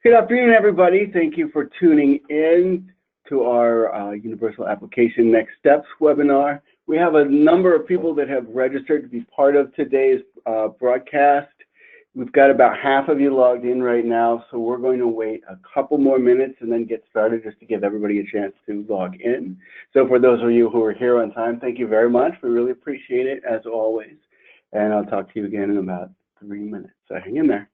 Good afternoon, everybody. Thank you for tuning in to our Universal Application Next Steps webinar. We have a number of people that have registered to be part of today's broadcast. We've got about half of you logged in right now, so we're going to wait a couple more minutes and then get started just to give everybody a chance to log in. So for those of you who are here on time, thank you very much. We really appreciate it, as always. And I'll talk to you again in about 3 minutes, so hang in there.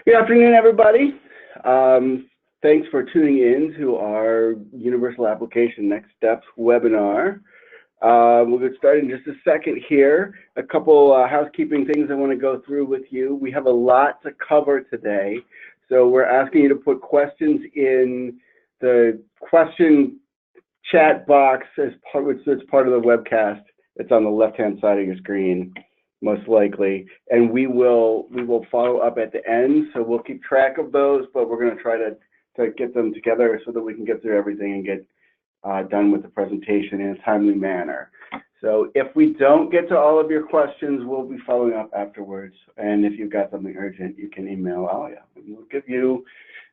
Good afternoon, everybody. Thanks for tuning in to our Universal Application Next Steps webinar. We'll get started in just a second here. A couple housekeeping things I want to go through with you. We have a lot to cover today, so we're asking you to put questions in the question chat box as part, which is part of the webcast. It's on the left-hand side of your screen, most likely, and we will follow up at the end, so we'll keep track of those, but we're going to try to get them together so that we can get through everything and get done with the presentation in a timely manner. So if we don't get to all of your questions, we'll be following up afterwards, and if you've got something urgent, you can email Alia, and we'll give you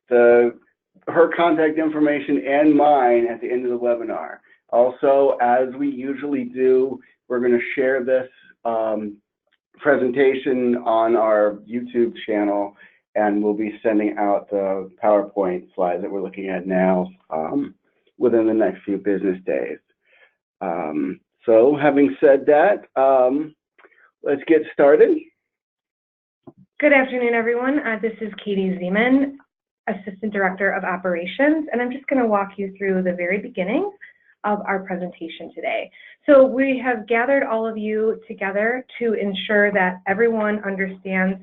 her contact information and mine at the end of the webinar. Also, as we usually do, we're going to share this presentation on our YouTube channel, and we'll be sending out the PowerPoint slides that we're looking at now within the next few business days. So having said that, let's get started. Good afternoon, everyone. This is Katie Zeman, Assistant Director of Operations, and I'm just going to walk you through the very beginning of our presentation today. So we have gathered all of you together to ensure that everyone understands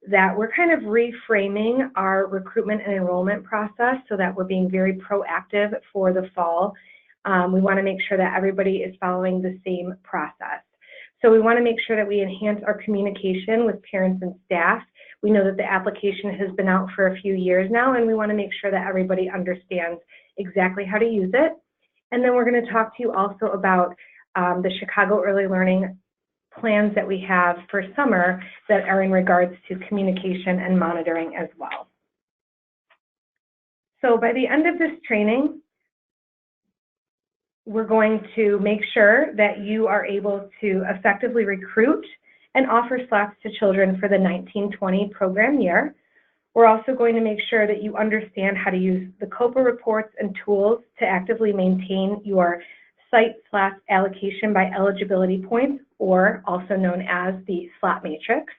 that we're kind of reframing our recruitment and enrollment process so that we're being very proactive for the fall. We want to make sure that everybody is following the same process. So we want to make sure that we enhance our communication with parents and staff. We know that the application has been out for a few years now, and we want to make sure that everybody understands exactly how to use it. And then we're going to talk to you also about the Chicago Early Learning plans that we have for summer that are in regards to communication and monitoring as well. So by the end of this training, we're going to make sure that you are able to effectively recruit and offer slots to children for the 1920 program year. We're also going to make sure that you understand how to use the COPA reports and tools to actively maintain your site/allocation by eligibility points, or also known as the slot matrix.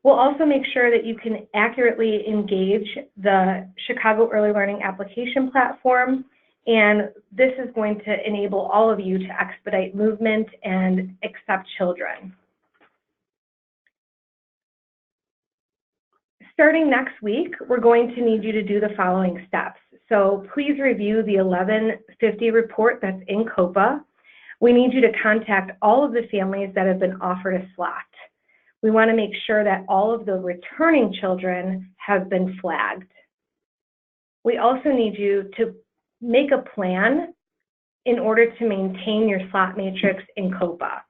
We'll also make sure that you can accurately engage the Chicago Early Learning Application platform, and this is going to enable all of you to expedite movement and accept children. Starting next week, we're going to need you to do the following steps. So please review the 1150 report that's in COPA. We need you to contact all of the families that have been offered a slot. We want to make sure that all of the returning children have been flagged. We also need you to make a plan in order to maintain your slot matrix in COPA.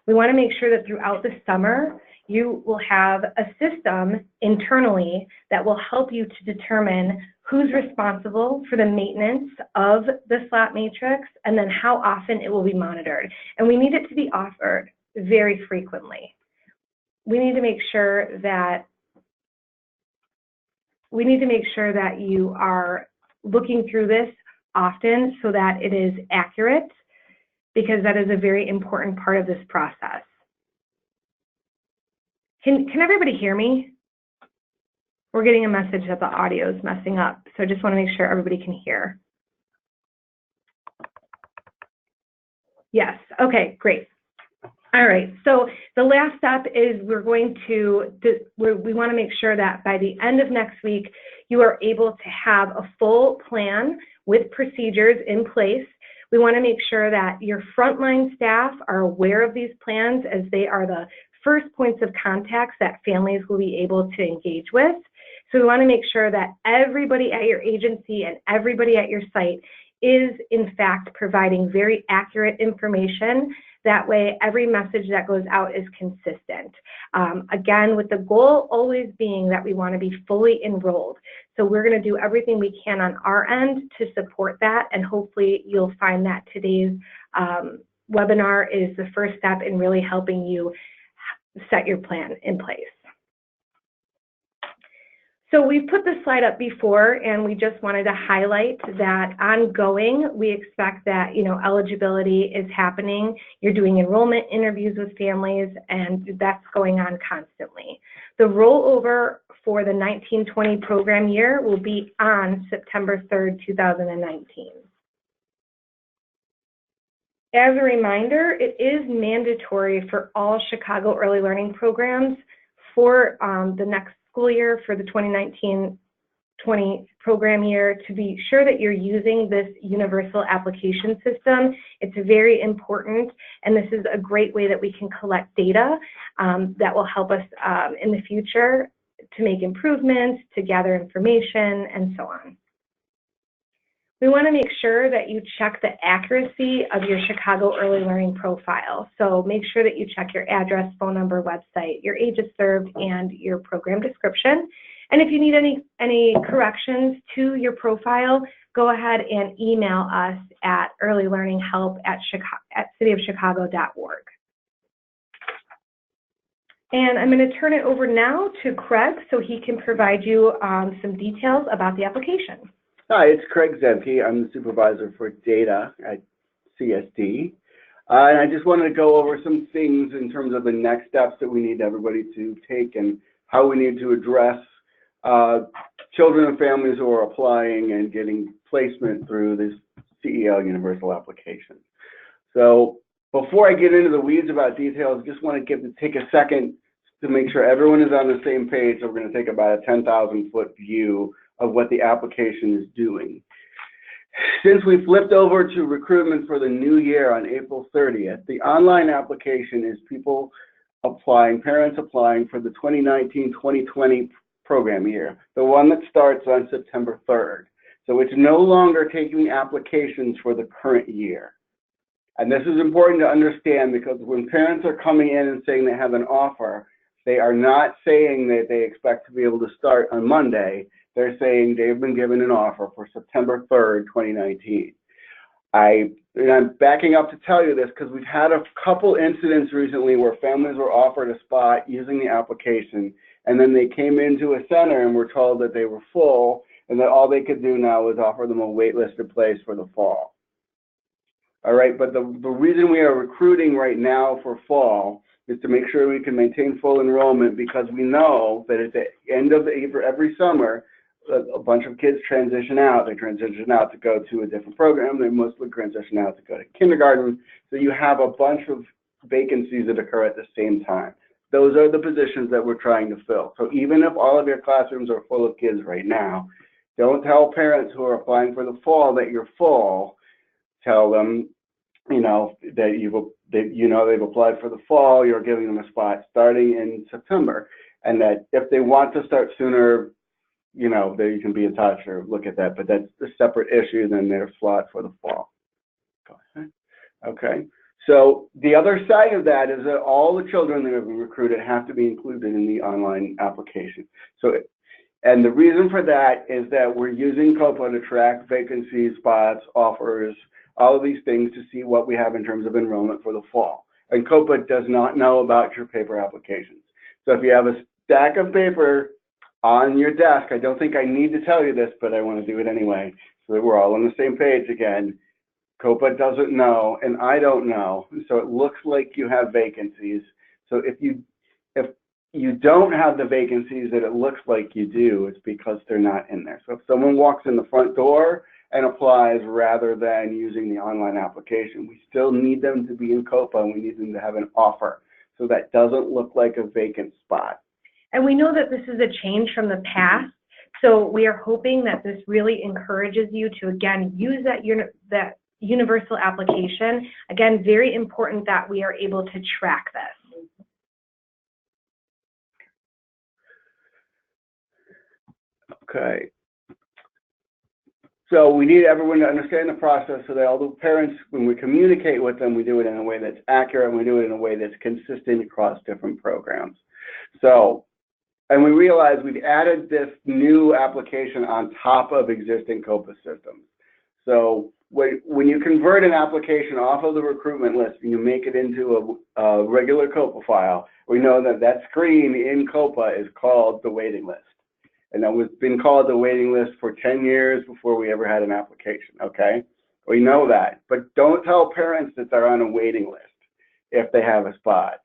We want to make sure that throughout the summer, you will have a system internally that will help you to determine who's responsible for the maintenance of the slot matrix and then how often it will be monitored. And we need it to be offered very frequently. We need to make sure that you are looking through this often so that it is accurate, because that is a very important part of this process. Can everybody hear me? We're getting a message that the audio is messing up, so I just want to make sure everybody can hear. Yes, okay, great. All right, so the last step is we want to make sure that by the end of next week, you are able to have a full plan with procedures in place. We want to make sure that your frontline staff are aware of these plans, as they are the first points of contacts that families will be able to engage with. So we want to make sure that everybody at your agency and everybody at your site is in fact providing very accurate information. That way every message that goes out is consistent. Again, with the goal always being that we want to be fully enrolled. So we're going to do everything we can on our end to support that, and hopefully you'll find that today's webinar is the first step in really helping you set your plan in place. So we've put this slide up before, and we just wanted to highlight that ongoing, we expect that, eligibility is happening. You're doing enrollment interviews with families, and that's going on constantly. The rollover for the 1920 program year will be on September 3rd, 2019. As a reminder, it is mandatory for all Chicago Early Learning programs for the next school year, for the 2019-20 program year, to be sure that you're using this universal application system. It's very important, and this is a great way that we can collect data that will help us in the future to make improvements, to gather information, and so on. We want to make sure that you check the accuracy of your Chicago Early Learning profile. So make sure that you check your address, phone number, website, your ages served, and your program description. And if you need any corrections to your profile, go ahead and email us at earlylearninghelp@cityofchicago.org. And I'm going to turn it over now to Craig so he can provide you some details about the application. Hi, it's Craig Zemke. I'm the supervisor for data at CSD. And I just wanted to go over some things in terms of the next steps that we need everybody to take and how we need to address children and families who are applying and getting placement through this CEL Universal Application. So before I get into the weeds about details, just want to take a second to make sure everyone is on the same page. So we're going to take about a 10,000-foot view of what the application is doing. Since we flipped over to recruitment for the new year on April 30th, the online application is people applying, parents applying for the 2019-2020 program year, the one that starts on September 3rd. So it's no longer taking applications for the current year. And this is important to understand, because when parents are coming in and saying they have an offer, they are not saying that they expect to be able to start on Monday. They're saying they've been given an offer for September 3rd, 2019. And I'm backing up to tell you this because we've had a couple incidents recently where families were offered a spot using the application, and then they came into a center and were told that they were full and that all they could do now was offer them a waitlisted place for the fall. All right, but the reason we are recruiting right now for fall is to make sure we can maintain full enrollment, because we know that at the end of every summer, a bunch of kids transition out. They transition out to go to a different program. They mostly transition out to go to kindergarten. So you have a bunch of vacancies that occur at the same time. Those are the positions that we're trying to fill. So even if all of your classrooms are full of kids right now, don't tell parents who are applying for the fall that you're full. Tell them, that they've applied for the fall, you're giving them a spot starting in September, and that if they want to start sooner, that you can be in touch or look at that, but that's a separate issue than their slot for the fall. Go ahead. Okay. So the other side of that is that all the children that have been recruited have to be included in the online application. And the reason for that is that we're using COPA to track vacancies, spots, offers, all of these things to see what we have in terms of enrollment for the fall. And COPA does not know about your paper applications. So if you have a stack of paper on your desk, I don't think I need to tell you this, but I want to do it anyway, so that we're all on the same page again. COPA doesn't know, and I don't know, so it looks like you have vacancies. So if you don't have the vacancies that it looks like you do, it's because they're not in there. So if someone walks in the front door and applies rather than using the online application, we still need them to be in COPA, and we need them to have an offer. So that doesn't look like a vacant spot. And we know that this is a change from the past, so we are hoping that this really encourages you to, again, use that universal application. Again, very important that we are able to track this. Okay. So we need everyone to understand the process so that all the parents, when we communicate with them, we do it in a way that's accurate, and we do it in a way that's consistent across different programs. So, and we realize we've added this new application on top of existing COPA systems. So when you convert an application off of the recruitment list and you make it into a regular COPA file, we know that that screen in COPA is called the waiting list. And that was been called the waiting list for 10 years before we ever had an application, okay? We know that, but don't tell parents that they're on a waiting list if they have a spot.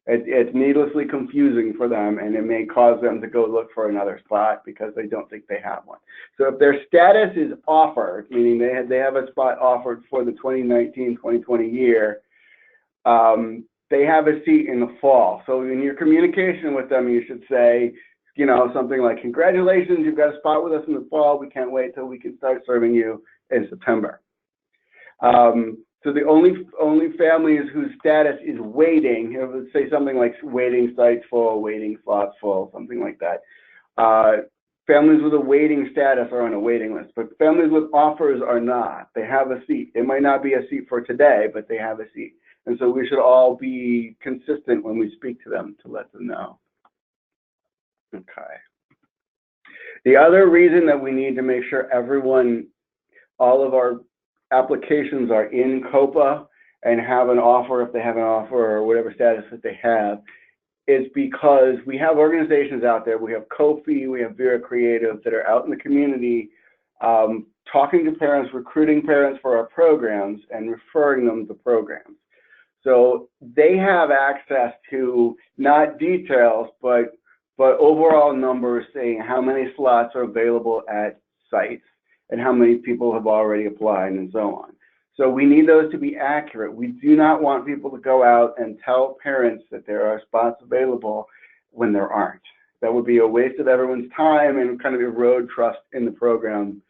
It's needlessly confusing for them, and it may cause them to go look for another spot because they don't think they have one. So if their status is offered, meaning they have a spot offered for the 2019-2020 year, they have a seat in the fall. So in your communication with them, you should say, something like, congratulations, you've got a spot with us in the fall. We can't wait till we can start serving you in September. So the only families whose status is waiting, let's say something like waiting sites full, waiting slots full, something like that. Families with a waiting status are on a waiting list, but families with offers are not. They have a seat. It might not be a seat for today, but they have a seat. And so we should all be consistent when we speak to them to let them know. Okay. The other reason that we need to make sure all of our applications are in COPA and have an offer if they have an offer or whatever status that they have is because we have organizations out there. We have COFI, we have Vera Creative that are out in the community talking to parents, recruiting parents for our programs and referring them to programs. So they have access to not details, but overall numbers saying how many slots are available at sites and how many people have already applied and so on. So we need those to be accurate. We do not want people to go out and tell parents that there are spots available when there aren't. That would be a waste of everyone's time and kind of erode trust in the program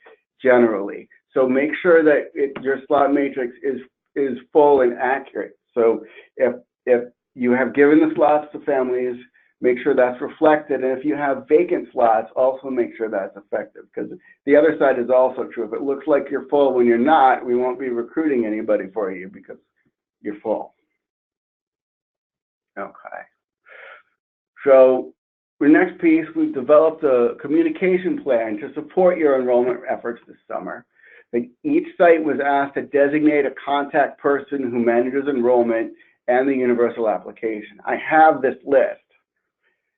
generally. So make sure that your slot matrix is full and accurate. So if you have given the slots to families, make sure that's reflected. And if you have vacant slots, also make sure that's effective, because the other side is also true. If it looks like you're full when you're not, we won't be recruiting anybody for you because you're full. Okay. So the next piece, we've developed a communication plan to support your enrollment efforts this summer. Each site was asked to designate a contact person who manages enrollment and the universal application. I have this list.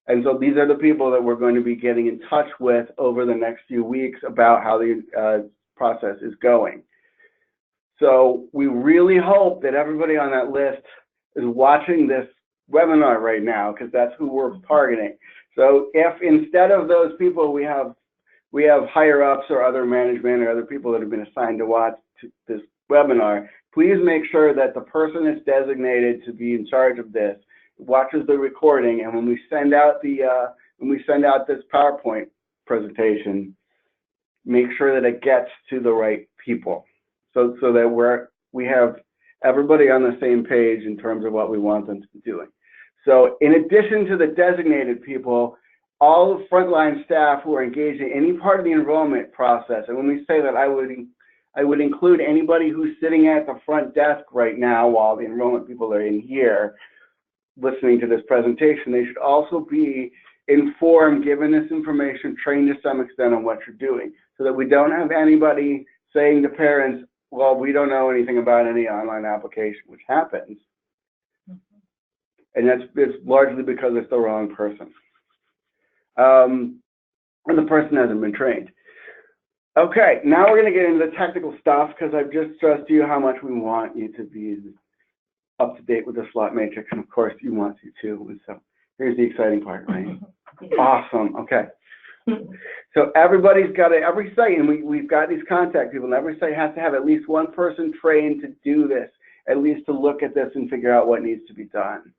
And so these are the people that we're going to be getting in touch with over the next few weeks about how the process is going. So we really hope that everybody on that list is watching this webinar right now, because that's who we're targeting. So if instead of those people we have higher ups or other management or other people that have been assigned to watch this webinar, please make sure that the person that's designated to be in charge of this watches the recording, and when we send out this PowerPoint presentation, make sure that it gets to the right people, so that we have everybody on the same page in terms of what we want them to be doing. So in addition to the designated people, all the frontline staff who are engaged in any part of the enrollment process, and when we say that, I would include anybody who's sitting at the front desk right now while the enrollment people are in here listening to this presentation. They should also be informed, given this information, trained to some extent on what you're doing, so that we don't have anybody saying to parents, well, we don't know anything about any online application, which happens. And it's largely because it's the wrong person. And the person hasn't been trained. Okay, now we're going to get into the technical stuff, because I've just stressed to you how much we want you to be up to date with the slot matrix, and of course you want to too. And so here's the exciting part, right? Awesome. Okay. So everybody's got every site, and we've got these contact people, and every site has to have at least one person trained to do this, at least to look at this and figure out what needs to be done.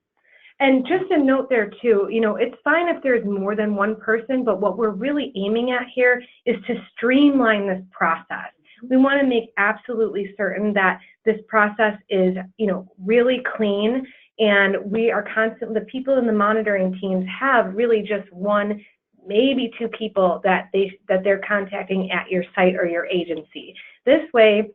And just a note there too, it's fine if there's more than one person, but what we're really aiming at here is to streamline this process. We want to make absolutely certain that this process is, really clean, and we are constantly, the people in the monitoring teams have really just one, maybe two people that they're contacting at your site or your agency. This way,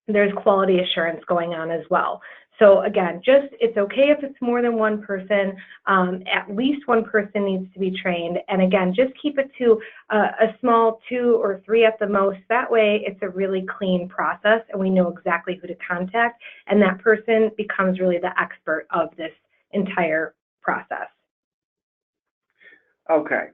there's quality assurance going on as well. So again, it's okay if it's more than one person. At least one person needs to be trained. And again, just keep it to a small 2 or 3 at the most. That way, it's a really clean process, and we know exactly who to contact. And that person becomes really the expert of this entire process. Okay.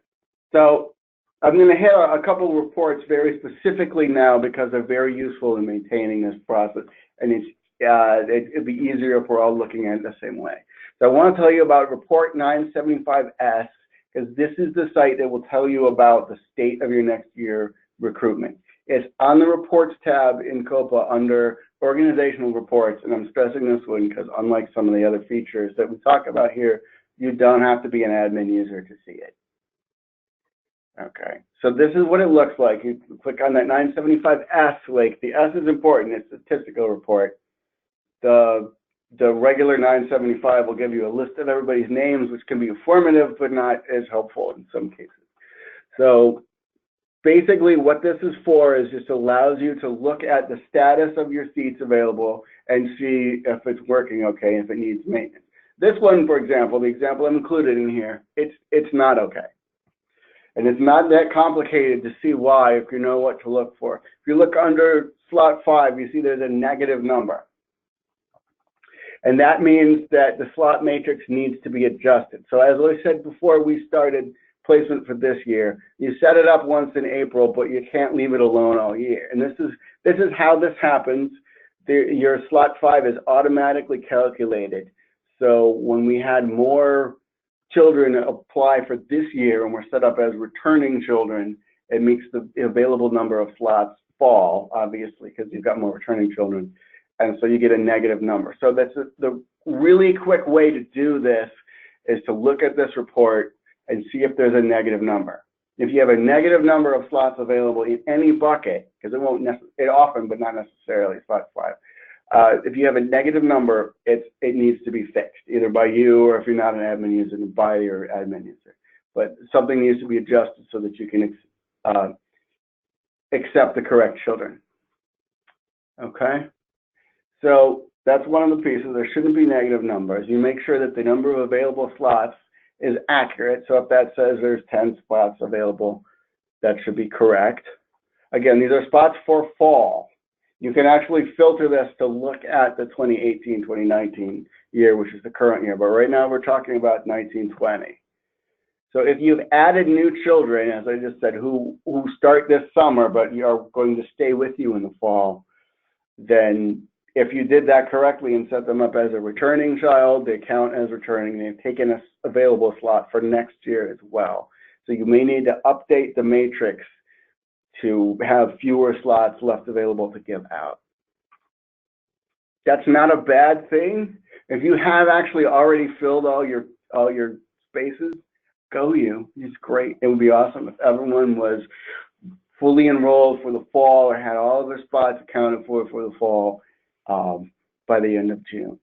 So I'm going to hit a couple of reports very specifically now, because they're very useful in maintaining this process. And it'd be easier if we're all looking at it the same way. So I want to tell you about report 975S, because this is the site that will tell you about the state of your next year recruitment. It's on the reports tab in COPA under organizational reports, and I'm stressing this one because unlike some of the other features that we talk about here, you don't have to be an admin user to see it. Okay, so this is what it looks like. You click on that 975S link. The S is important. It's a statistical report. The regular 975 will give you a list of everybody's names, which can be informative but not as helpful in some cases. So basically what this is for is just allows you to look at the status of your seats available and see if it's working okay, if it needs maintenance. This one, for example, the example I'm included in here, it's not okay. And it's not that complicated to see why if you know what to look for. If you look under slot 5, you see there's a negative number. And that means that the slot matrix needs to be adjusted. So as I said before we started placement for this year, you set it up once in April, but you can't leave it alone all year. And this is how this happens. Your slot 5 is automatically calculated. So when we had more children apply for this year and we're set up as returning children, it makes the available number of slots fall, obviously, because you've got more returning children, and so you get a negative number. So that's the really quick way to do this is to look at this report and see if there's a negative number. If you have a negative number of slots available in any bucket, because it won't it often, but not necessarily, spot 5. If you have a negative number, it needs to be fixed, either by you or if you're not an admin user, by your admin user. But something needs to be adjusted so that you can accept the correct children. Okay? So that's one of the pieces. There shouldn't be negative numbers. You make sure that the number of available slots is accurate. So if that says there's 10 spots available, that should be correct. Again, these are spots for fall. You can actually filter this to look at the 2018-2019 year, which is the current year. But right now we're talking about 1920. So if you've added new children, as I just said, who start this summer, but you are going to stay with you in the fall, then if you did that correctly and set them up as a returning child, they count as returning. They've taken an available slot for next year as well. So you may need to update the matrix to have fewer slots left available to give out. That's not a bad thing. If you have actually already filled all your spaces, go you. It's great. It would be awesome if everyone was fully enrolled for the fall or had all of their spots accounted for the fall by the end of June.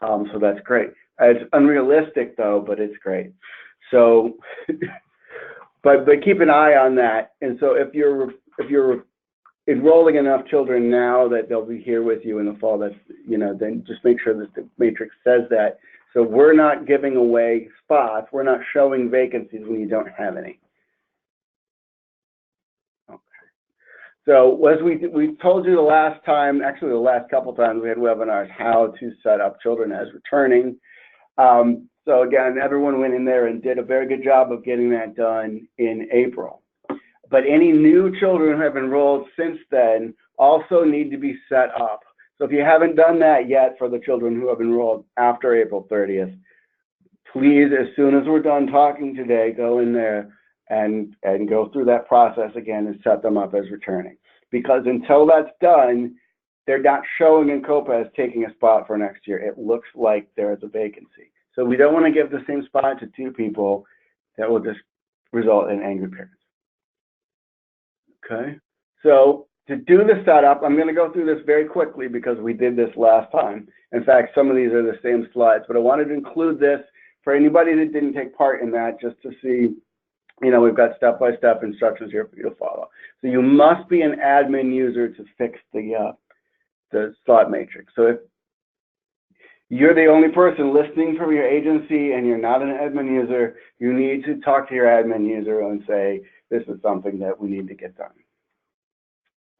So that's great. It's unrealistic though, but it's great. So, but keep an eye on that. And so if you're enrolling enough children now that they'll be here with you in the fall, that's, then just make sure that the matrix says that. So we're not giving away spots. We're not showing vacancies when you don't have any. Okay. So as we told you the last time, actually the last couple times we had webinars, how to set up children as returning. So again, everyone went in there and did a very good job of getting that done in April. But any new children who have enrolled since then also need to be set up. So if you haven't done that yet for the children who have enrolled after April 30th, please, as soon as we're done talking today, go in there and go through that process again and set them up as returning. Because until that's done, they're not showing in COPA as taking a spot for next year. It looks like there is a vacancy. So we don't want to give the same spot to two people. That will just result in angry parents. Okay, so to do the setup, I'm going to go through this very quickly because we did this last time. In fact, some of these are the same slides, but I wanted to include this for anybody that didn't take part in that, just to see, we've got step-by-step instructions here for you to follow. So you must be an admin user to fix the slot matrix. So if you're the only person listening from your agency and you're not an admin user, you need to talk to your admin user and say, this is something that we need to get done.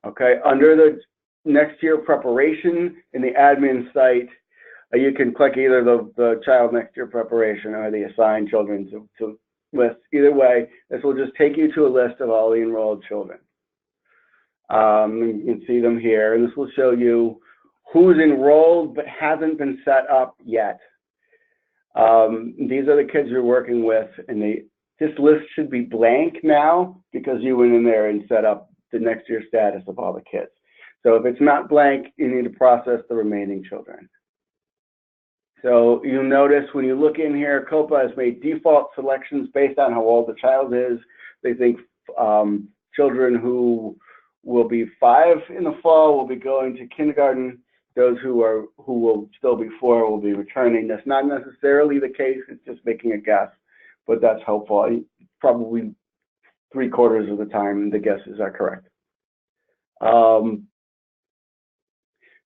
Okay, under the next year preparation in the admin site, you can click either the child next year preparation or the assigned children to list. Either way, this will just take you to a list of all the enrolled children. You can see them here, and this will show you who's enrolled but hasn't been set up yet. These are the kids you're working with, and this list should be blank now because you went in there and set up the next year status of all the kids. So if it's not blank, you need to process the remaining children. So you'll notice when you look in here, COPA has made default selections based on how old the child is. They think children who will be 5 in the fall will be going to kindergarten. Those who will still be 4 will be returning. That's not necessarily the case. It's just making a guess, but that's helpful. Probably 3/4 of the time the guesses are correct.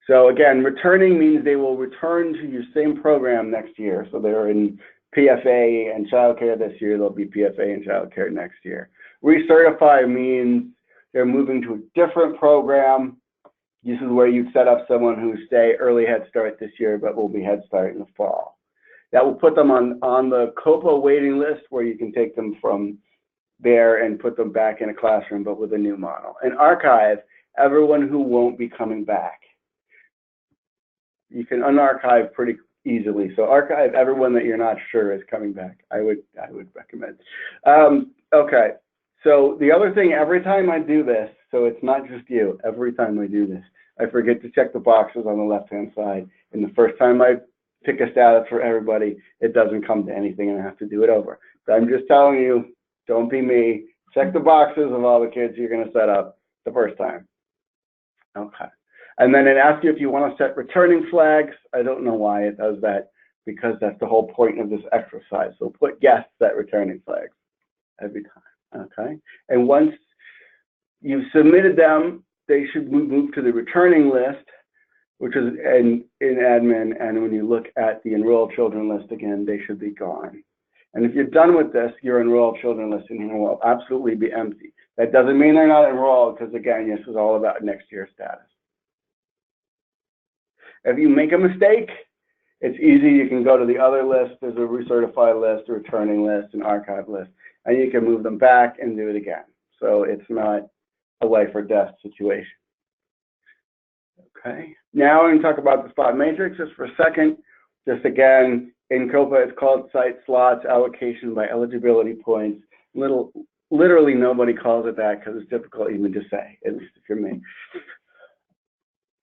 So again, returning means they will return to your same program next year. So they're in PFA and childcare this year. They'll be PFA and childcare next year. Recertify means they're moving to a different program. This is where you set up someone who stay early Head Start this year, but will be Head Start in the fall. That will put them on the COPA waiting list where you can take them from there and put them back in a classroom, but with a new model. And archive everyone who won't be coming back. You can unarchive pretty easily. So archive everyone that you're not sure is coming back. I would recommend. Okay. So the other thing, every time I do this, so it's not just you. Every time I do this, I forget to check the boxes on the left-hand side. And the first time I pick a status for everybody, it doesn't come to anything and I have to do it over. So I'm just telling you, don't be me. Check the boxes of all the kids you're going to set up the first time. Okay. And then it asks you if you want to set returning flags. I don't know why it does that, because that's the whole point of this exercise. So put yes, set returning flags every time. Okay. And once you've submitted them, they should move to the returning list, which is in admin. And when you look at the enrolled children list again, they should be gone. And if you're done with this, your enrolled children list in here will absolutely be empty. That doesn't mean they're not enrolled, because again, this is all about next year's status. If you make a mistake, it's easy. You can go to the other list. There's a recertify list, a returning list, an archive list, and you can move them back and do it again. So it's not a life or death situation. Okay. Now we're going to talk about the spot matrix just for a second. Just again, in COPA, it's called site slots allocation by eligibility points. Literally nobody calls it that because it's difficult even to say, at least if you're me.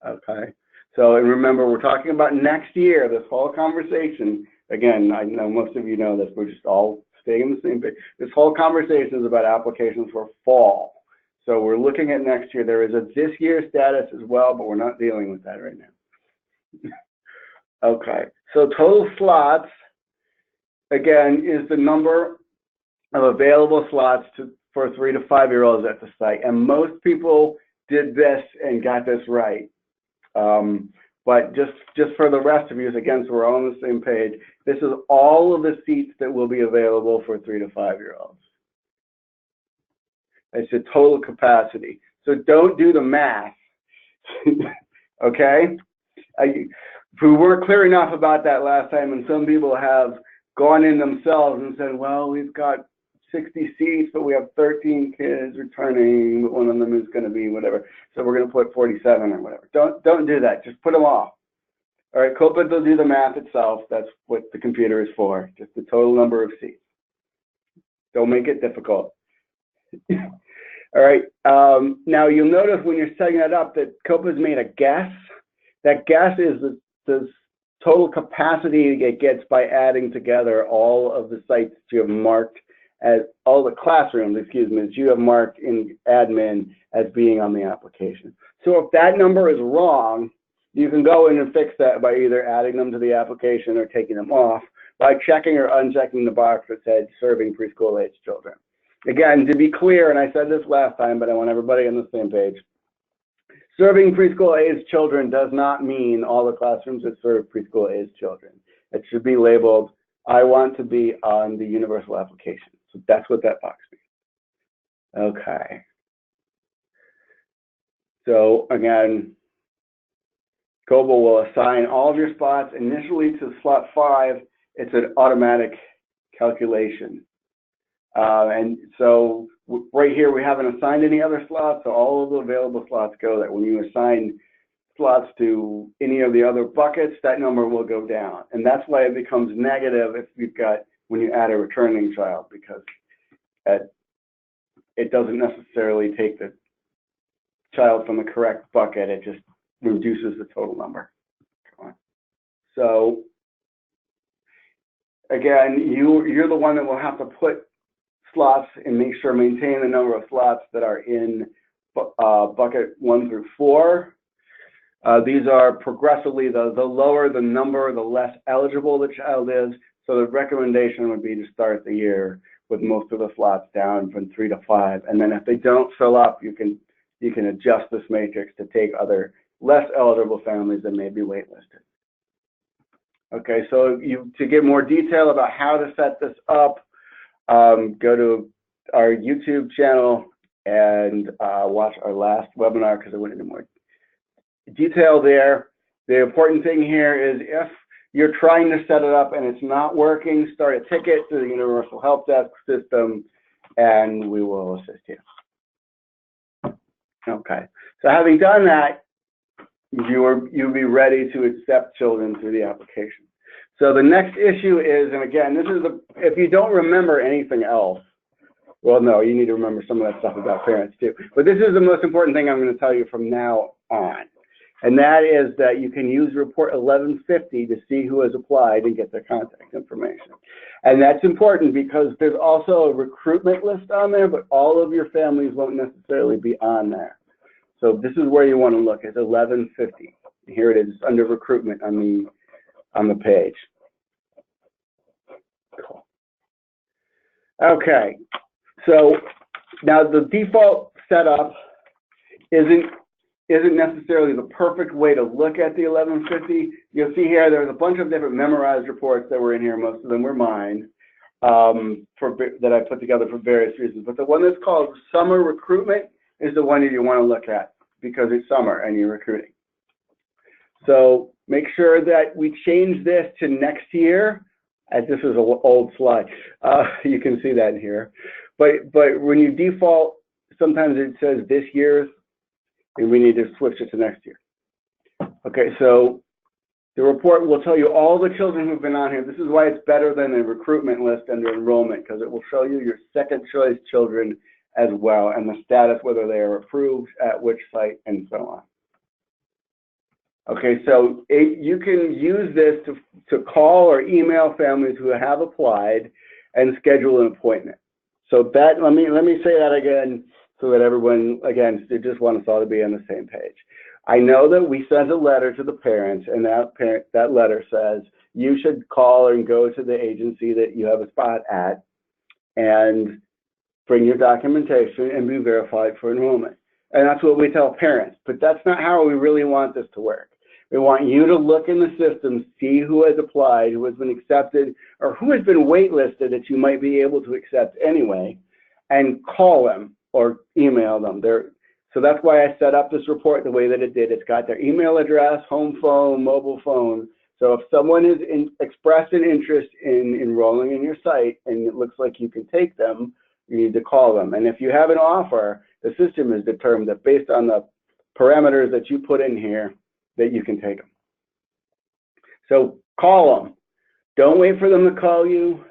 Okay. So, and remember, we're talking about next year, this whole conversation. Again, I know most of you know this, we're just all staying in the same page. This whole conversation is about applications for fall. So we're looking at next year. There is a this year status as well, but we're not dealing with that right now. Okay, so total slots, again, is the number of available slots for 3 to 5-year-olds at the site. And most people did this and got this right. But just for the rest of you, again, so we're all on the same page, this is all of the seats that will be available for 3 to 5-year-olds. It's a total capacity. So don't do the math, okay? We weren't clear enough about that last time, and some people have gone in themselves and said, well, we've got 60 seats, but we have 13 kids returning, but one of them is going to be whatever. So we're going to put 47 or whatever. Don't do that. Just put them off. All right, COPA will do the math itself. That's what the computer is for, just the total number of seats. Don't make it difficult. All right, now you'll notice when you're setting that up that COPA's made a guess. That guess is the total capacity it gets by adding together all of the sites that you have marked as all the classrooms, excuse me, that you have marked in admin as being on the application. So if that number is wrong, you can go in and fix that by either adding them to the application or taking them off by checking or unchecking the box that said serving preschool age children. Again, to be clear, and I said this last time, but I want everybody on the same page, serving preschool age children does not mean all the classrooms that serve preschool age children. It should be labeled, I want to be on the universal application. So that's what that box means. Okay. So again, COPA will assign all of your spots initially to slot 5. It's an automatic calculation. And so right here, we haven't assigned any other slots, so all of the available slots go there. When you assign slots to any of the other buckets, that number will go down. And that's why it becomes negative if you've got, when you add a returning child, because it doesn't necessarily take the child from the correct bucket, it just reduces the total number. So again, you're the one that will have to put slots and make sure maintain the number of slots that are in bucket 1 through 4. These are progressively, the lower the number, the less eligible the child is. So the recommendation would be to start the year with most of the slots down from 3 to 5. And then if they don't fill up, you can adjust this matrix to take other less eligible families that may be waitlisted. Okay, so to get more detail about how to set this up, go to our YouTube channel and watch our last webinar because I went into more detail there. The important thing here is if you're trying to set it up and it's not working, start a ticket to the Universal Help Desk system and we will assist you. Okay, so having done that, you'll be ready to accept children through the application. So the next issue is, and again, this is if you don't remember anything else, Well, no, you need to remember some of that stuff about parents too. But this is the most important thing I'm going to tell you from now on. And that is that you can use report 1150 to see who has applied and get their contact information. And that's important because there's also a recruitment list on there, but all of your families won't necessarily be on there. So this is where you want to look. It's 1150. Here it is under recruitment on the page. Cool. Okay. So now the default setup isn't necessarily the perfect way to look at the 1150. You'll see here there's a bunch of different memorized reports that were in here. Most of them were mine that I put together for various reasons. But the one that's called Summer Recruitment is the one that you want to look at because it's summer and you're recruiting. So make sure that we change this to next year. As this is an old slide. You can see that in here. But when you default, sometimes it says this year's, and we need to switch it to next year. Okay, so the report will tell you all the children who've been on here. This is why it's better than the recruitment list under enrollment, because it will show you your second choice children as well, and the status, whether they are approved at which site, and so on. Okay, so you can use this to call or email families who have applied and schedule an appointment. So that, let me say that again so that everyone, again, they just want us all to be on the same page. I know that we sent a letter to the parents, and that letter says you should call and go to the agency that you have a spot at and bring your documentation and be verified for enrollment. And that's what we tell parents, but that's not how we really want this to work. We want you to look in the system, see who has applied, who has been accepted, or who has been waitlisted that you might be able to accept anyway, and call them or email them. So that's why I set up this report the way that it did. It's got their email address, home phone, mobile phone. So if someone has expressed an interest in enrolling in your site and it looks like you can take them, you need to call them. And if you have an offer, the system is determined that based on the parameters that you put in here, that you can take them. So call them. Don't wait for them to call you.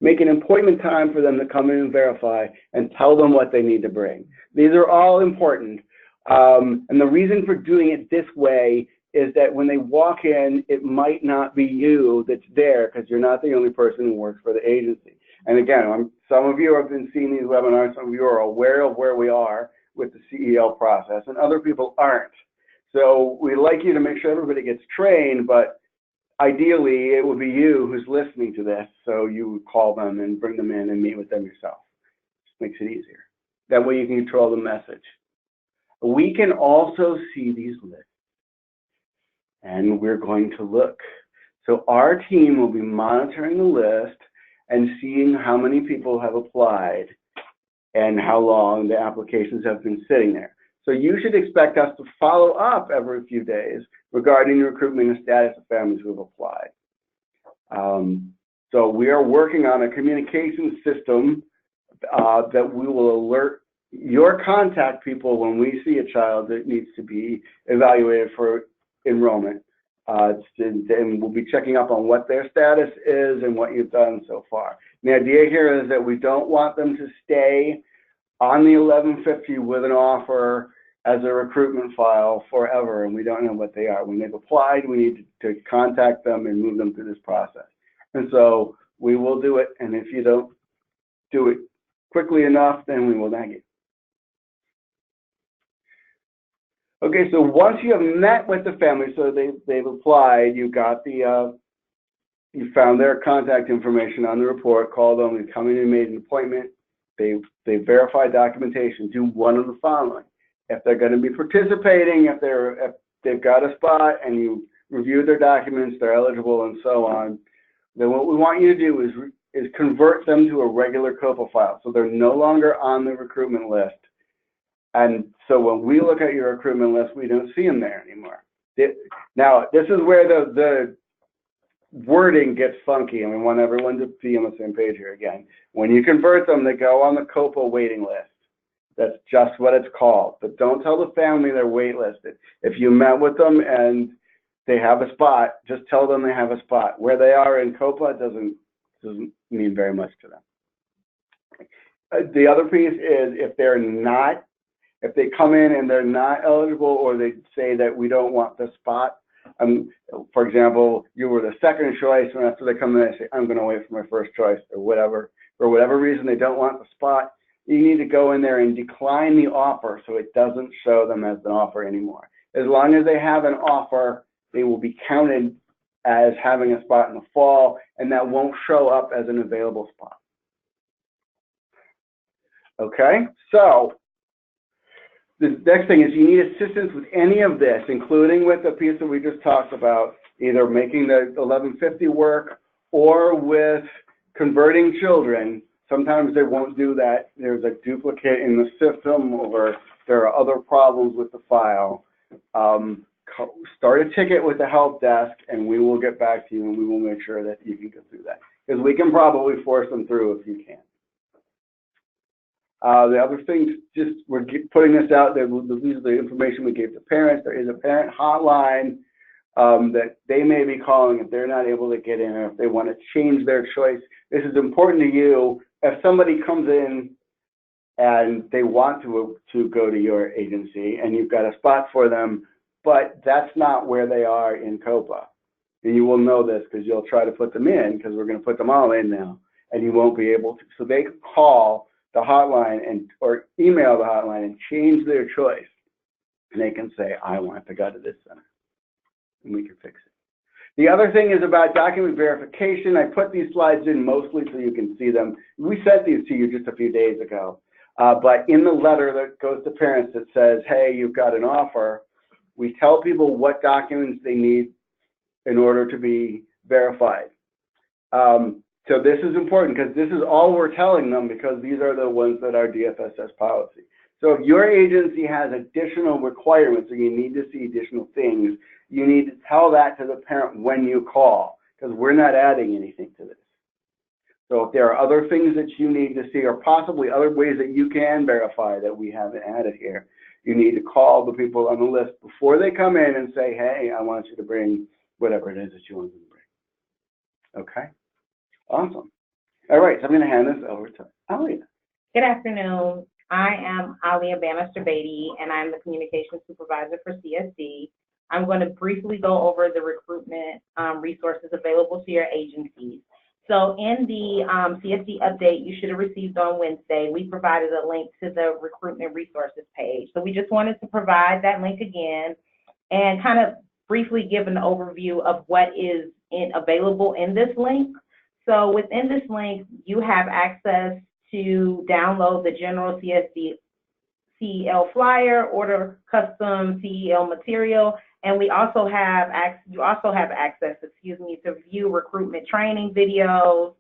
Make an appointment time for them to come in and verify and tell them what they need to bring. These are all important. And the reason for doing it this way is that when they walk in, it might not be you that's there because you're not the only person who works for the agency. And again, some of you have been seeing these webinars, some of you are aware of where we are with the CEL process, and other people aren't. So we like you to make sure everybody gets trained, but ideally it would be you who's listening to this, so you would call them and bring them in and meet with them yourself. Just makes it easier. That way you can control the message. We can also see these lists, and we're going to look. So our team will be monitoring the list and seeing how many people have applied and how long the applications have been sitting there. So you should expect us to follow up every few days regarding the recruitment and status of families who have applied. So we are working on a communication system that we will alert your contact people when we see a child that needs to be evaluated for enrollment. And we'll be checking up on what their status is and what you've done so far. And the idea here is that we don't want them to stay on the 1150 with an offer as a recruitment file forever, and we don't know what they are. When they've applied, we need to contact them and move them through this process. And so we will do it, and if you don't do it quickly enough, then we will nag you. Okay, so once you have met with the family, so they've applied, you got the, you found their contact information on the report, called them, they come in and made an appointment, they verified documentation, do one of the following. If they're going to be participating, if they've got a spot and you reviewed their documents, they're eligible and so on, then what we want you to do is convert them to a regular COPA file. So they're no longer on the recruitment list. And so when we look at your recruitment list, we don't see them there anymore. Now, this is where the wording gets funky, and we want everyone to be on the same page here again. When you convert them, they go on the COPA waiting list. That's just what it's called. But don't tell the family they're waitlisted. If you met with them and they have a spot, just tell them they have a spot. Where they are in COPA doesn't mean very much to them. The other piece is if they come in and they're not eligible, or they say that we don't want the spot. For example, you were the second choice, and after they come in, they say, I'm going to wait for my first choice, or whatever. For whatever reason, they don't want the spot. You need to go in there and decline the offer so it doesn't show them as an offer anymore. As long as they have an offer, they will be counted as having a spot in the fall, and that won't show up as an available spot. Okay, so the next thing is you need assistance with any of this, including with the piece that we just talked about, either making the 1150 work or with converting children. Sometimes they won't do that. There's a duplicate in the system, or there are other problems with the file. Start a ticket with the help desk, and we will get back to you, and we will make sure that you can go through that, because we can probably force them through if you can't. The other things, just we're putting this out there. These are the information we gave to parents. There is a parent hotline that they may be calling if they're not able to get in, or if they want to change their choice. This is important to you. If somebody comes in and they want to go to your agency and you've got a spot for them, but that's not where they are in COPA, and you will know this because you'll try to put them in, because we're going to put them all in now, and you won't be able to. So they can call the hotline or email the hotline and change their choice, and they can say, I want to go to this center, and we can fix it. The other thing is about document verification. I put these slides in mostly so you can see them. We sent these to you just a few days ago, but in the letter that goes to parents that says, hey, you've got an offer, we tell people what documents they need in order to be verified. So this is important, because this is all we're telling them, because these are the ones that are DFSS policy. So if your agency has additional requirements, or you need to see additional things, you need to tell that to the parent when you call, because we're not adding anything to this. So if there are other things that you need to see, or possibly other ways that you can verify that we haven't added here, you need to call the people on the list before they come in and say, hey, I want you to bring whatever it is that you want them to bring. Okay? Awesome. All right, so I'm going to hand this over to Alia. Good afternoon. I am Alia Bannister Beatty, and I'm the Communications Supervisor for CSD. I'm going to briefly go over the recruitment resources available to your agencies. So in the CSD update you should have received on Wednesday, we provided a link to the recruitment resources page. So we just wanted to provide that link again and kind of briefly give an overview of what is available in this link. So within this link, you have access to download the general CSD CEL flyer, order custom CEL material, and we also have you also have access, to view recruitment training videos,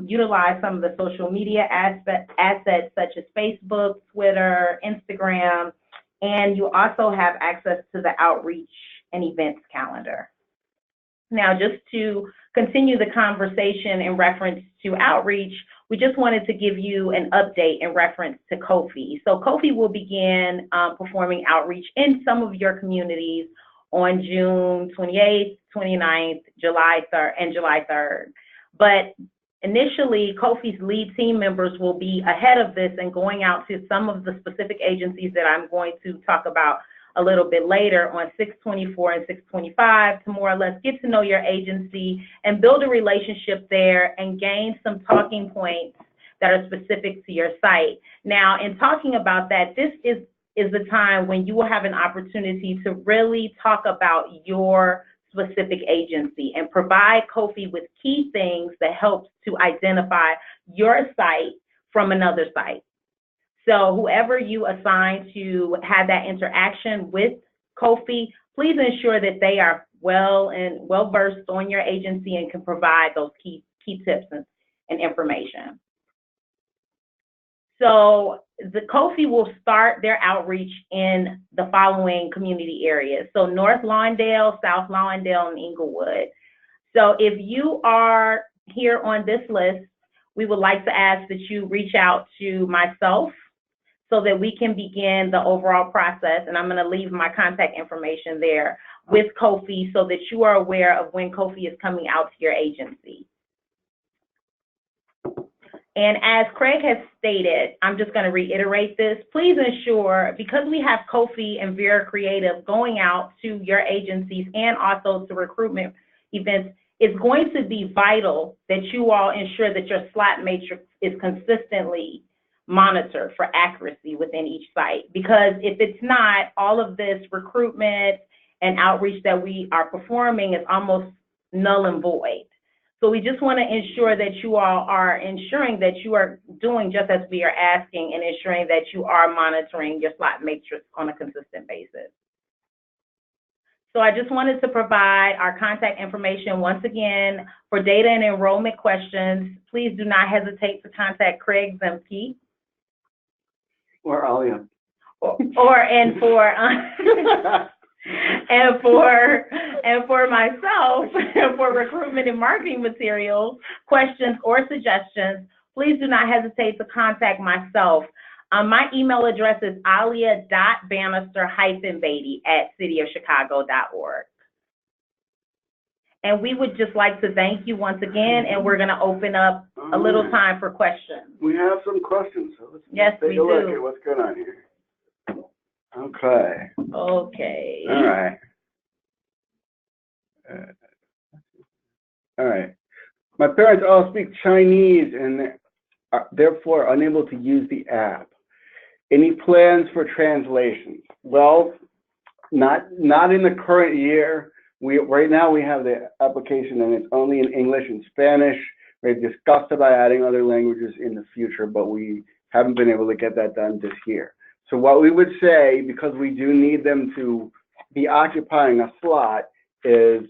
utilize some of the social media assets such as Facebook, Twitter, Instagram, and you also have access to the outreach and events calendar. Now, just to continue the conversation in reference to outreach, we just wanted to give you an update in reference to COFI. So COFI will begin performing outreach in some of your communities on June 28th, 29th, July 3rd, and July 3rd. But initially, COFI's lead team members will be ahead of this and going out to some of the specific agencies that I'm going to talk about a little bit later on 624 and 625 to more or less get to know your agency and build a relationship there and gain some talking points that are specific to your site. Now, in talking about that, this is the time when you will have an opportunity to really talk about your specific agency and provide COFI with key things that helps to identify your site from another site. So whoever you assign to have that interaction with COFI, please ensure that they are well versed on your agency and can provide those key tips and information. So the COFI will start their outreach in the following community areas. So North Lawndale, South Lawndale, and Inglewood. So if you are here on this list, we would like to ask that you reach out to myself so that we can begin the overall process. And I'm going to leave my contact information there with COFI so that you are aware of when COFI is coming out to your agency. And as Craig has stated, I'm just going to reiterate this. Please ensure, because we have Kofi and Vera Creative going out to your agencies and also to recruitment events, it's going to be vital that you all ensure that your slot matrix is consistently monitored for accuracy within each site. Because if it's not, all of this recruitment and outreach that we are performing is almost null and void. So we just want to ensure that you all are ensuring that you are doing just as we are asking and ensuring that you are monitoring your slot matrix on a consistent basis. So I just wanted to provide our contact information once again for data and enrollment questions. Please do not hesitate to contact Craig Zemke. Or Alia. And for myself, for recruitment and marketing materials, questions or suggestions, please do not hesitate to contact myself. My email address is alia.bannister-beatty@cityofchicago.org. And we would just like to thank you once again, and we're going to open up a little time for questions. We have some questions, so let's Yes, take we a look do. at what's going on here. Okay. Okay. All right. All right. My parents all speak Chinese and are therefore unable to use the app. Any plans for translations? Well, not in the current year. Right now we have the application and it's only in English and Spanish. We've discussed about adding other languages in the future, but we haven't been able to get that done this year. So what we would say, because we do need them to be occupying a slot, is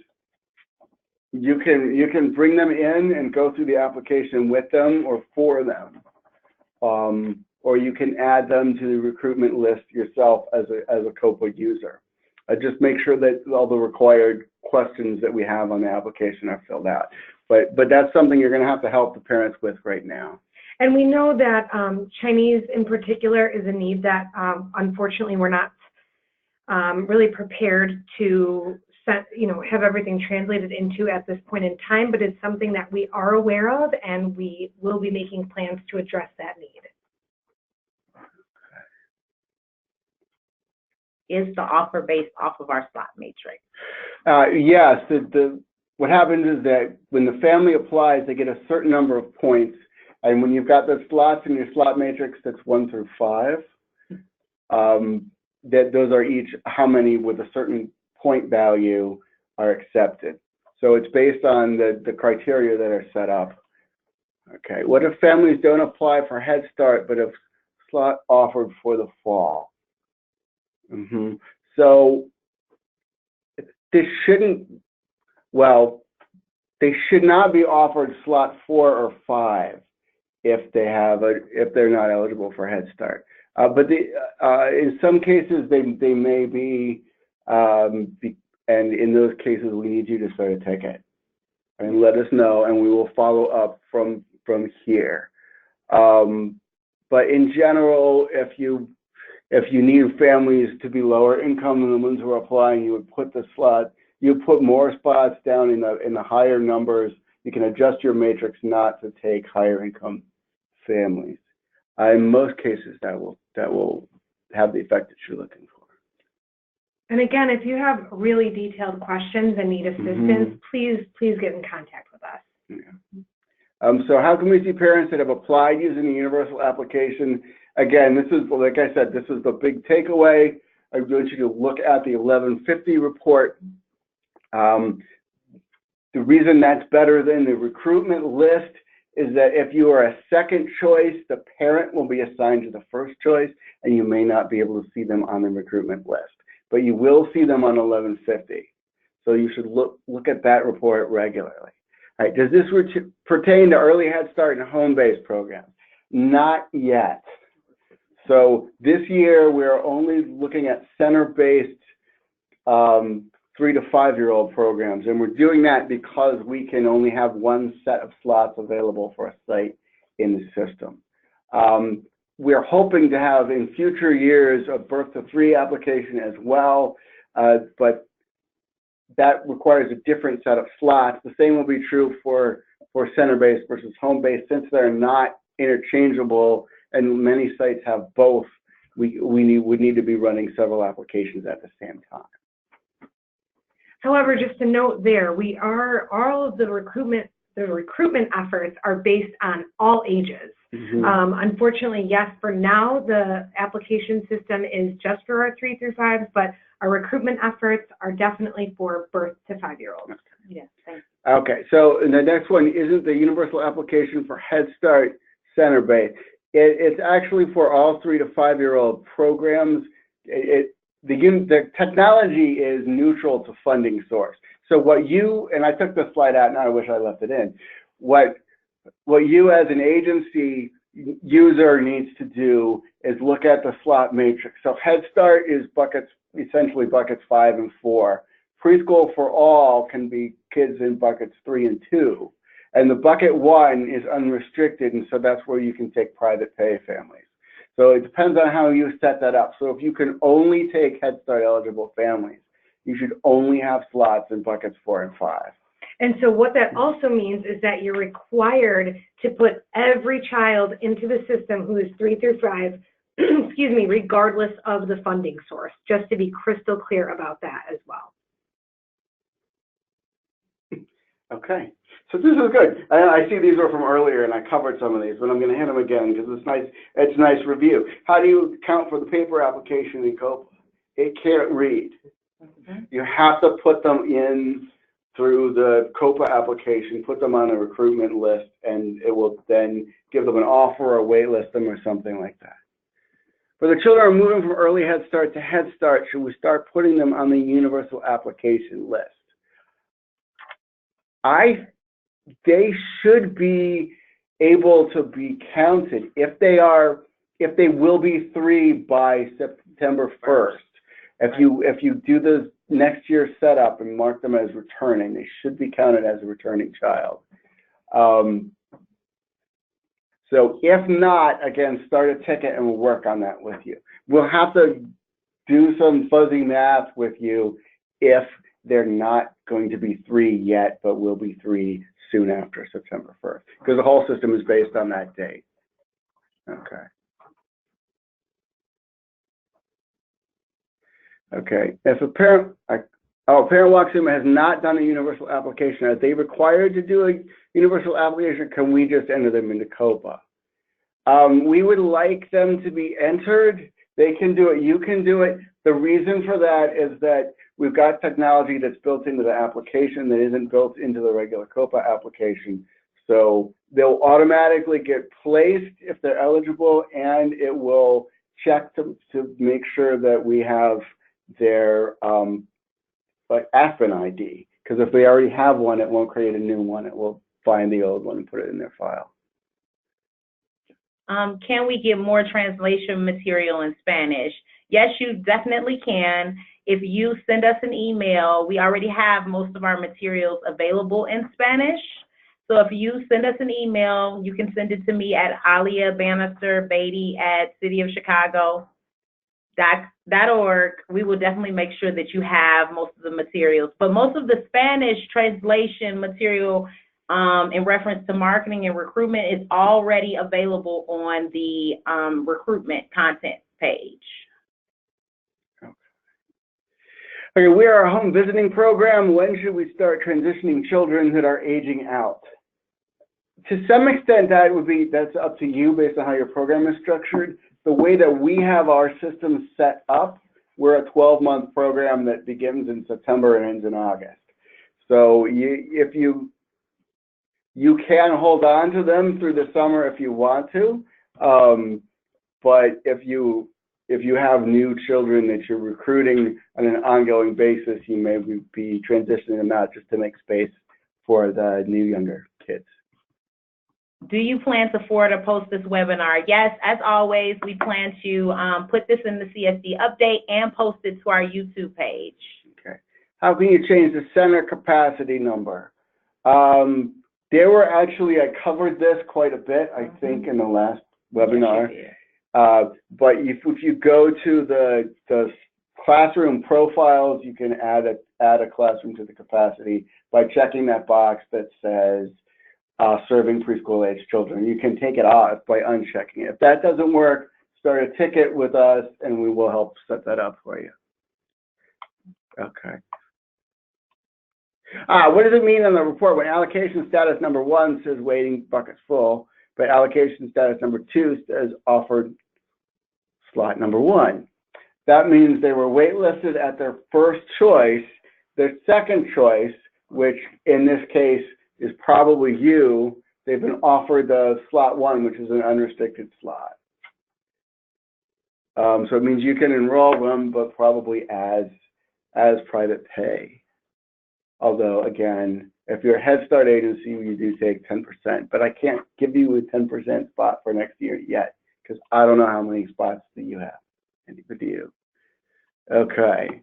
you can bring them in and go through the application with them or for them, or you can add them to the recruitment list yourself as a COPA user. Just make sure that all the required questions that we have on the application are filled out. But that's something you're going to have to help the parents with right now. And we know that Chinese in particular is a need that unfortunately we're not really prepared to have everything translated into at this point in time, but it's something that we are aware of and we will be making plans to address that need. Is the offer based off of our slot matrix? Yes. What happens is that when the family applies, they get a certain number of points. And when you've got the slots in your slot matrix that's 1 through 5, that those are each how many with a certain point value are accepted. So it's based on the criteria that are set up. Okay. What if families don't apply for Head Start, but have slot offered for the fall? So they should not be offered slot 4 or 5 if they're not eligible for Head Start. But in some cases they may be, and in those cases we need you to start a ticket and let us know, and we will follow up from here. But in general, if you need families to be lower income than the ones who are applying, you would put more spots down in the higher numbers. You can adjust your matrix not to take higher income families. In most cases, that will have the effect that you're looking for. And again, if you have really detailed questions and need assistance, please get in contact with us. Yeah. So how can we see parents that have applied using the Universal Application? Again, this is, like I said, this is the big takeaway. I want you to look at the 1150 report. The reason that's better than the recruitment list is that if you are a second choice, the parent will be assigned to the first choice, and you may not be able to see them on the recruitment list. But you will see them on 1150. So you should look at that report regularly. All right, does this pertain to early Head Start and home-based programs? Not yet. So this year, we're only looking at center-based 3 to 5-year-old programs, and we're doing that because we can only have one set of slots available for a site in the system. We're hoping to have in future years a birth to 3 application as well, but that requires a different set of slots. The same will be true for center-based versus home-based, since they're not interchangeable, and many sites have both, we would need to be running several applications at the same time. However, just to note there, all of the recruitment efforts are based on all ages. Unfortunately, yes, for now, the application system is just for our 3 through 5s, but our recruitment efforts are definitely for birth to 5-year-olds. Yes, thanks. Okay, so the next one isn't the Universal Application for Head Start center-based. It's actually for all 3 to 5-year-old programs. The technology is neutral to funding source. So what you, and I took this slide out, and I wish I left it in, what you as an agency user needs to do is look at the slot matrix. So Head Start is essentially buckets 5 and 4. Preschool for all can be kids in buckets 3 and 2. And the bucket 1 is unrestricted, and so that's where you can take private pay families. So it depends on how you set that up. So if you can only take Head Start eligible families, you should only have slots in buckets 4 and 5. And so what that also means is that you're required to put every child into the system who is 3 through 5, excuse me, regardless of the funding source, just to be crystal clear about that as well. Okay, so this is good. I see these were from earlier, and I covered some of these, but I'm going to hit them again because it's nice. It's a nice review. How do you account for the paper application in COPA? It can't read. You have to put them in through the COPA application, put them on a recruitment list, and it will then give them an offer or wait list them or something like that. For the children who are moving from early Head Start to Head Start, should we start putting them on the Universal Application list? They should be able to be counted if they will be 3 by September 1st. If you do the next year's setup and mark them as returning, they should be counted as a returning child. So if not, again, start a ticket and we'll work on that with you. We'll have to do some fuzzy math with you if they're not going to be 3 yet, but will be 3 soon after September 1st, because the whole system is based on that date. Okay. Okay, if a parent walks in and has not done a universal application, are they required to do a universal application? Can we just enter them into COPA? We would like them to be entered. They can do it, you can do it. The reason for that is that we've got technology that's built into the application that isn't built into the regular COPA application. So they'll automatically get placed if they're eligible, and it will check to make sure that we have their like Aspen ID, because if they already have one, it won't create a new one. It will find the old one and put it in their file. Can we get more translation material in Spanish? Yes, you definitely can. If you send us an email, we already have most of our materials available in Spanish. So if you send us an email, you can send it to me at aliabannisterbeatty@cityofchicago.org. We will definitely make sure that you have most of the materials. But most of the Spanish translation material in reference to marketing and recruitment is already available on the recruitment content page. Okay, we are a home visiting program. When should we start transitioning children that are aging out? To some extent, that's up to you based on how your program is structured. The way that we have our system set up, we're a 12-month program that begins in September and ends in August. So if you can hold on to them through the summer if you want to, but if you have new children that you're recruiting on an ongoing basis, you may be transitioning them out just to make space for the new younger kids. Do you plan to forward or post this webinar? Yes, as always, we plan to put this in the CSD update and post it to our YouTube page. Okay. How can you change the center capacity number? There were actually, I covered this quite a bit, I think, in the last webinar. Yes, but if you go to the classroom profiles, you can add a classroom to the capacity by checking that box that says serving preschool-age children. You can take it off by unchecking it. If that doesn't work, start a ticket with us, and we will help set that up for you. Okay. What does it mean on the report when allocation status number 1 says waiting buckets full, but allocation status number 2 says offered slot number 1? That means they were waitlisted at their first choice. Their second choice, which in this case is probably you, they've been offered the slot 1, which is an unrestricted slot. So it means you can enroll them, but probably as private pay. Although, again, if you're a Head Start agency, you do take 10%, but I can't give you a 10% spot for next year yet, because I don't know how many spots that you have. And neither do you. Okay.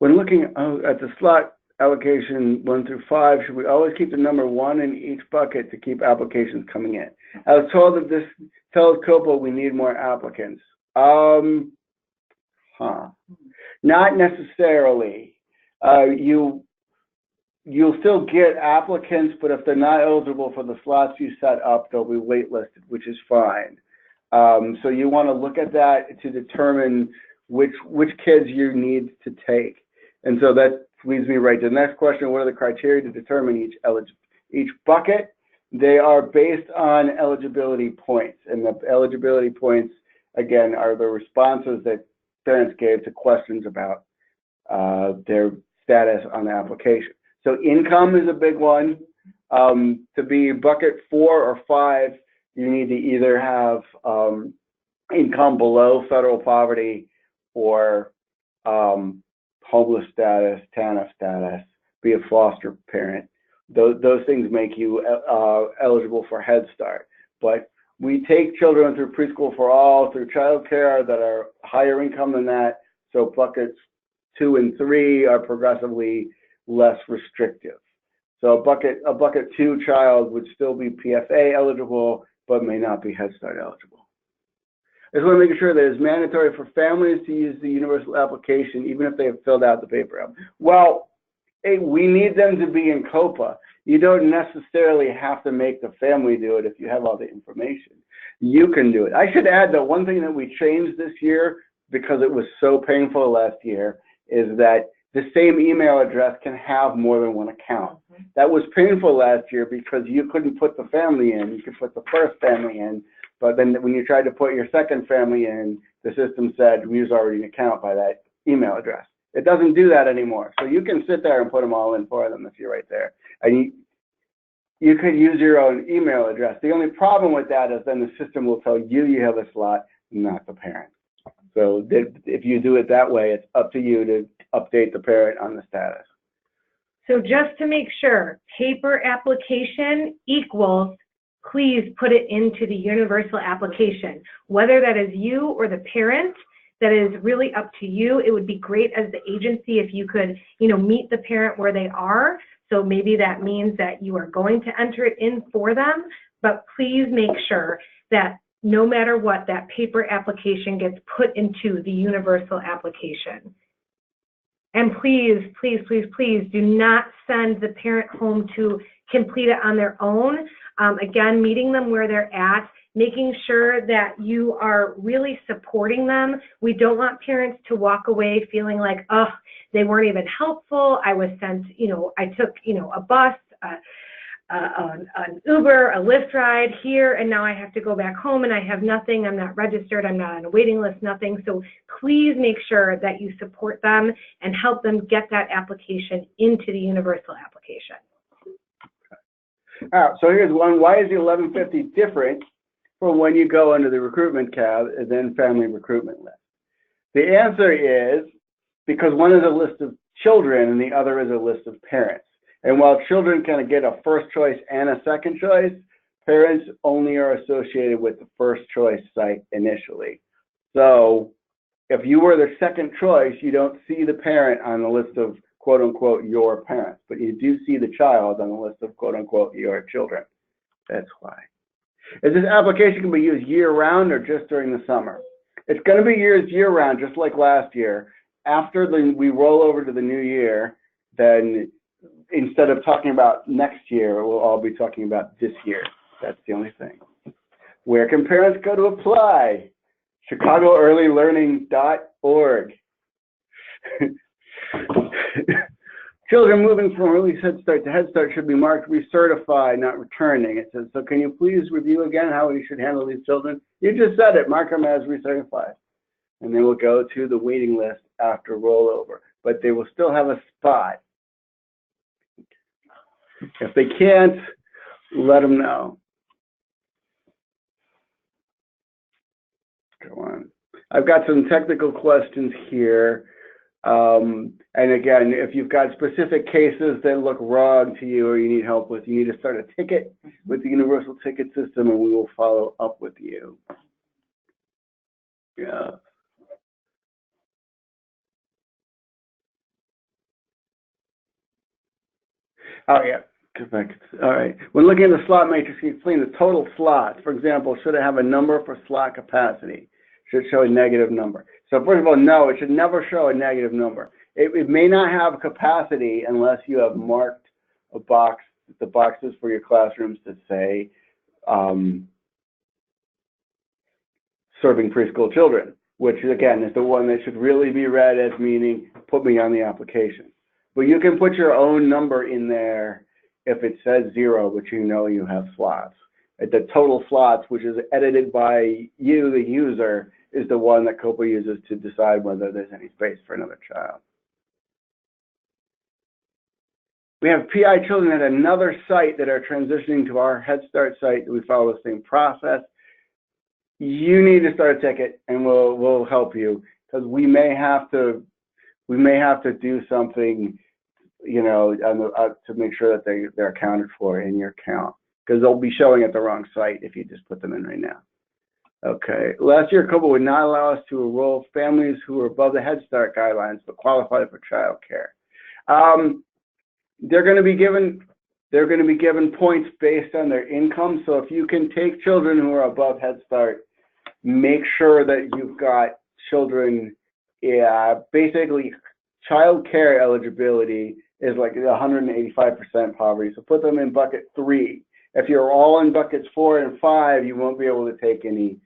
When looking at the slot allocation 1 through 5, should we always keep the number 1 in each bucket to keep applications coming in? I was told that this tells COPA we need more applicants. Not necessarily. You'll still get applicants, but if they're not eligible for the slots you set up, they'll be waitlisted, which is fine. So you want to look at that to determine which kids you need to take. And so that leads me right to the next question. What are the criteria to determine each bucket? They are based on eligibility points. And the eligibility points, again, are the responses that parents gave to questions about their status on the application. So income is a big one. To be bucket 4 or 5, you need to either have income below federal poverty or homeless status, TANF status, be a foster parent. Those things make you eligible for Head Start. But we take children through preschool for all, through childcare that are higher income than that. So buckets 2 and 3 are progressively less restrictive. So a bucket 2 child would still be PFA eligible, but may not be Head Start eligible. I just want to make sure that it's mandatory for families to use the universal application, even if they have filled out the paper out. Well, hey, we need them to be in COPA. You don't necessarily have to make the family do it if you have all the information. You can do it. I should add that one thing that we changed this year, because it was so painful last year, is that the same email address can have more than one account. That was painful last year because you couldn't put the family in. You could put the first family in, but then when you tried to put your second family in, the system said we use already an account by that email address. It doesn't do that anymore. So you can sit there and put them all in for them if you're right there. And you could use your own email address. The only problem with that is then the system will tell you you have a slot, not the parent. So if you do it that way, it's up to you to update the parent on the status. So just to make sure, paper application equals, please put it into the universal application. Whether that is you or the parent, that is really up to you. It would be great as the agency if you could, meet the parent where they are. So maybe that means that you are going to enter it in for them, but please make sure that no matter what, that paper application gets put into the universal application. And please, please, please, please do not send the parent home to complete it on their own. Again, meeting them where they're at, making sure that you are really supporting them. We don't want parents to walk away feeling like, oh, they weren't even helpful. I was sent, I took, a bus, an Uber, a Lyft ride here, and now I have to go back home and I have nothing. I'm not registered. I'm not on a waiting list, nothing. So please make sure that you support them and help them get that application into the universal application. All right, so here's one. Why is the 1150 different from when you go under the recruitment tab and then family recruitment list? The answer is because one is a list of children and the other is a list of parents. And while children kind of get a first choice and a second choice, parents only are associated with the first choice site initially. So if you were the second choice, you don't see the parent on the list of quote unquote your parents, but you do see the child on the list of quote unquote your children. That's why. Is this application can be used year-round or just during the summer? It's going to be used year-round, just like last year. After we roll over to the new year, then instead of talking about next year, we'll all be talking about this year. That's the only thing. Where can parents go to apply? ChicagoEarlyLearning.org. Children moving from early Head Start to Head Start should be marked recertified, not returning. It says, so can you please review again how we should handle these children? You just said it, mark them as recertified. And they will go to the waiting list after rollover, but they will still have a spot. If they can't, let them know. Go on. I've got some technical questions here. And again, if you've got specific cases that look wrong to you or you need help with, you need to start a ticket with the Universal Ticket System and we will follow up with you. Yeah. Oh, yeah. All right. When looking at the slot matrix, you explain the total slots. For example, should it have a number for slot capacity? Should it show a negative number? So first of all, no, it should never show a negative number. It may not have capacity unless you have marked a box, the boxes for your classrooms that say serving preschool children, which again is the one that should really be read as meaning put me on the application. But you can put your own number in there if it says 0, but you know you have slots. The total slots, which is edited by you, the user, is the one that COPA uses to decide whether there's any space for another child. We have PI children at another site that are transitioning to our Head Start site. We follow the same process. You need to start a ticket, and we'll help you because we may have to do something, you know, to make sure that they're accounted for in your count because they'll be showing at the wrong site if you just put them in right now. Okay. Last year, COPA would not allow us to enroll families who were above the Head Start guidelines but qualified for child care. They're going to be given points based on their income. So if you can take children who are above Head Start, make sure that you've got children. Yeah, basically, child care eligibility is like 185% poverty. So put them in bucket 3. If you're all in buckets 4 and 5, you won't be able to take any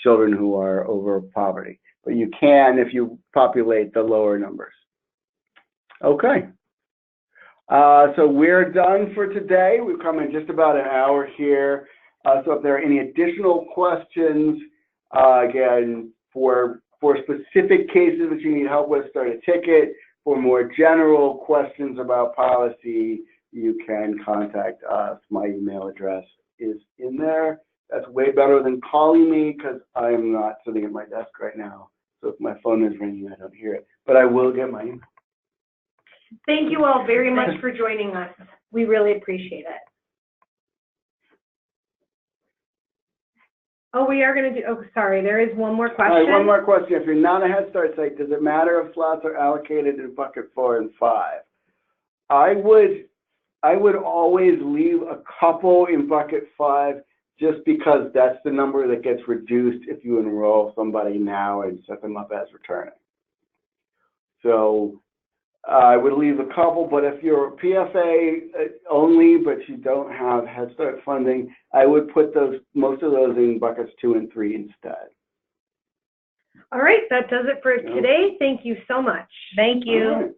children who are over poverty. But you can if you populate the lower numbers. Okay. So we're done for today. We've come in just about an hour here. So if there are any additional questions, again, for specific cases that you need help with, start a ticket. For more general questions about policy, you can contact us. My email address is in there. That's way better than calling me because I am not sitting at my desk right now. So if my phone is ringing, I don't hear it. But I will get my email. Thank you all very much for joining us. We really appreciate it. Oh, we are going to do, oh, sorry, there is one more question. All right, one more question. If you're not a Head Start site, does it matter if slots are allocated in bucket 4 and 5? I would always leave a couple in bucket 5 just because that's the number that gets reduced if you enroll somebody now and set them up as returning. So I would leave a couple, but if you're PFA only, but you don't have Head Start funding, I would put most of those in buckets 2 and 3 instead. All right, that does it for today. Thank you so much. Thank you.